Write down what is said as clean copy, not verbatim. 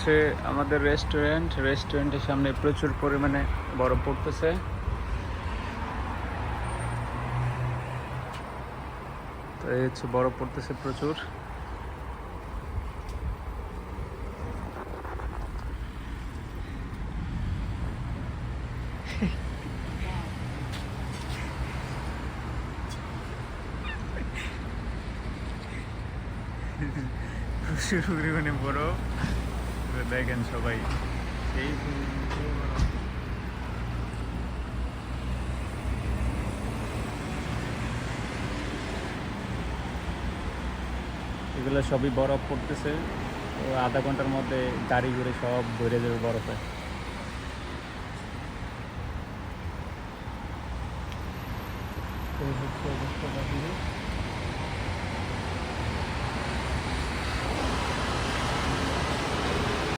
হচ্ছে আমাদের রেস্টুরেন্টের সামনে প্রচুর পরিমাণে বরফ পড়তেছে। তো এই হচ্ছে বরফ পড়তেছে প্রচুর। প্রচুর পরিমাণে বরফ দেখেন সবাই। এই এগুলো সবই বরফ পড়তেছে। তো আধা ঘন্টার মধ্যে গাড়ি ঘুরে সব ভরে যাবে বরফে। এই হচ্ছে অবস্থা বাহিরে।